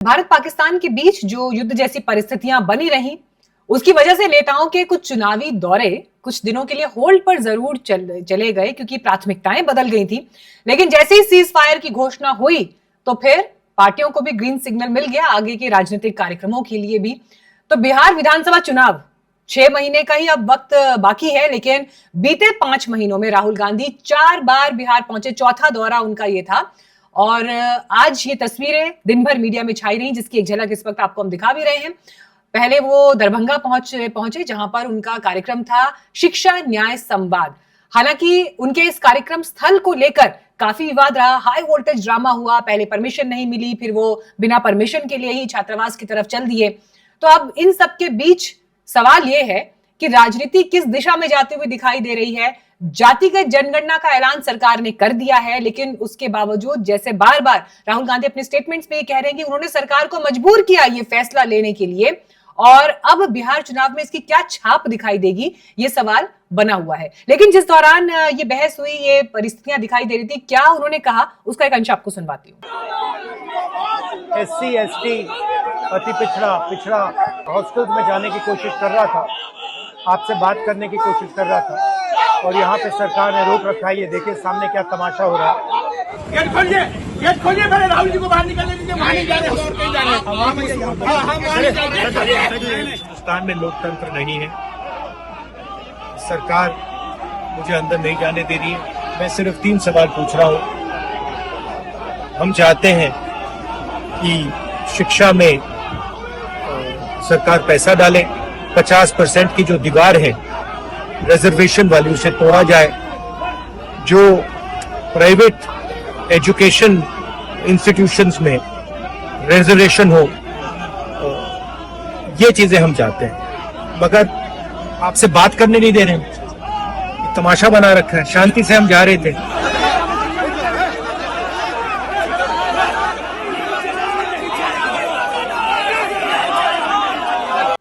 भारत पाकिस्तान के बीच जो युद्ध जैसी परिस्थितियां बनी रही, उसकी वजह से नेताओं के कुछ चुनावी दौरे कुछ दिनों के लिए होल्ड पर जरूर चले गए क्योंकि प्राथमिकताएं बदल गई थी। लेकिन जैसे ही सीज फायर की घोषणा हुई तो फिर पार्टियों को भी ग्रीन सिग्नल मिल गया आगे के राजनीतिक कार्यक्रमों के लिए भी। तो बिहार विधानसभा चुनाव 6 महीने का ही अब वक्त बाकी है, लेकिन बीते 5 महीनों में राहुल गांधी 4 बार बिहार पहुंचे, चौथा दौरा उनका ये था। और आज ये तस्वीरें दिन भर मीडिया में छाई रही, जिसकी एक झलक इस वक्त आपको हम दिखा भी रहे हैं। पहले वो दरभंगा पहुंचे जहां पर उनका कार्यक्रम था शिक्षा न्याय संवाद। हालांकि उनके इस कार्यक्रम स्थल को लेकर काफी विवाद रहा, हाई वोल्टेज ड्रामा हुआ। पहले परमिशन नहीं मिली, फिर वो बिना परमिशन के लिए ही छात्रावास की तरफ चल दिए। तो अब इन सब के बीच सवाल ये है कि राजनीति किस दिशा में जाती हुई दिखाई दे रही है। जातिगत जनगणना का ऐलान सरकार ने कर दिया है, लेकिन उसके बावजूद जैसे बार बार राहुल गांधी अपने स्टेटमेंट्स में ये कह रहे हैं कि उन्होंने सरकार को मजबूर किया ये फैसला लेने के लिए, और अब बिहार चुनाव में इसकी क्या छाप दिखाई देगी, ये सवाल बना हुआ है। लेकिन जिस दौरान ये बहस हुई, ये परिस्थितियां दिखाई दे रही थी, क्या उन्होंने कहा उसका एक अंश आपको सुनवाती हूँ। SC ST अति पिछड़ा हॉस्टल्स में जाने की कोशिश कर रहा था, आपसे बात करने की कोशिश कर रहा था, और यहाँ पे सरकार ने रोक रखा है। ये देखिए सामने क्या तमाशा हो रहा है। गेट खोलिए पहले राहुल जी को बाहर निकलने दीजिए, वहाँ नहीं जा रहे और कहीं जा रहे हैं। हिंदुस्तान में लोकतंत्र नहीं है, सरकार मुझे अंदर नहीं जाने दे रही है। मैं सिर्फ 3 सवाल पूछ रहा हूँ। हम चाहते हैं कि शिक्षा में सरकार पैसा डाले, 50% की जो दीवार है रिजर्वेशन वाली उसे तोड़ा जाए, जो प्राइवेट एजुकेशन इंस्टीट्यूशंस में रिजर्वेशन हो, ये चीजें हम चाहते हैं। मगर आपसे बात करने नहीं दे रहे हैं, तमाशा बना रखा है। शांति से हम जा रहे थे।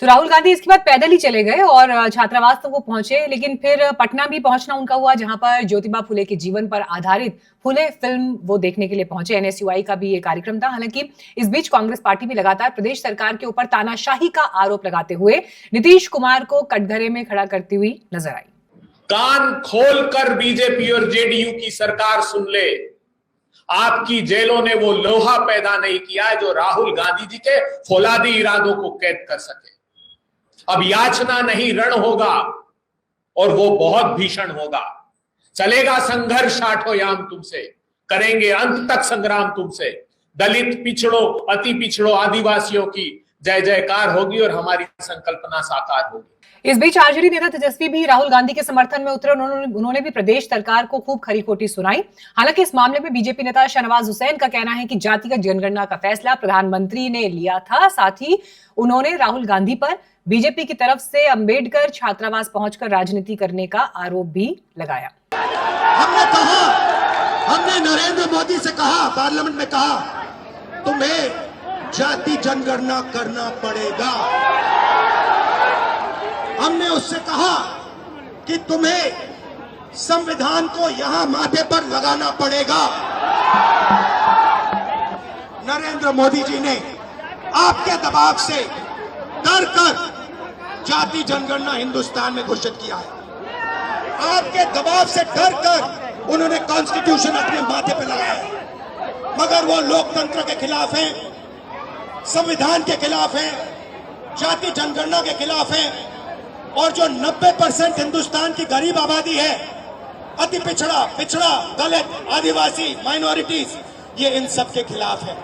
तो राहुल गांधी इसके बाद पैदल ही चले गए और छात्रावास तक वो पहुंचे, लेकिन फिर पटना भी पहुंचना उनका हुआ, जहां पर ज्योतिबा फुले के जीवन पर आधारित फुले फिल्म वो देखने के लिए पहुंचे। NSUI का भी ये कार्यक्रम था। हालांकि इस बीच कांग्रेस पार्टी भी लगातार प्रदेश सरकार के ऊपर तानाशाही का आरोप लगाते हुए नीतीश कुमार को कटघरे में खड़ा करती हुई नजर आई। कान खोलकर बीजेपी और JDU की सरकार सुन ले, आपकी जेलों ने वो लोहा पैदा नहीं किया है जो राहुल गांधी जी के फौलादी इरादों को कैद कर सके। अब याचना नहीं, रण होगा, और वो बहुत भीषण होगा। चलेगा संघर्ष आठोयाम तुमसे, करेंगे अंत तक संग्राम तुमसे। दलित पिछड़ों, अति पिछड़ों, आदिवासियों की जय जयकार होगी और हमारी संकल्पना साकार होगी। इस बीच आरजेडी नेता तेजस्वी भी राहुल गांधी के समर्थन में उतरे। उन्होंने भी प्रदेश सरकार को खूब खरी खोटी सुनाई। हालांकि इस मामले में बीजेपी नेता शाहनवाज हुसैन का कहना है कि जातिगत जनगणना का फैसला प्रधानमंत्री ने लिया था। साथ ही उन्होंने राहुल गांधी पर बीजेपी की तरफ से अंबेडकर छात्रावास पहुंचकर राजनीति करने का आरोप भी लगाया। हमने नरेंद्र मोदी से कहा, पार्लियामेंट में कहा, तुम्हें जाति जनगणना करना पड़ेगा। हमने उससे कहा कि तुम्हें संविधान को यहां माथे पर लगाना पड़ेगा। नरेंद्र मोदी जी ने आपके दबाव से डर कर जाति जनगणना हिंदुस्तान में घोषित किया है। आपके दबाव से डर कर उन्होंने कॉन्स्टिट्यूशन अपने माथे पर लगाया है। मगर वो लोकतंत्र के खिलाफ हैं, संविधान के खिलाफ हैं, जाति जनगणना के खिलाफ हैं, और जो 90% हिंदुस्तान की गरीब आबादी है, अति पिछड़ा, दलित, आदिवासी, माइनॉरिटीज, ये इन सब के खिलाफ है।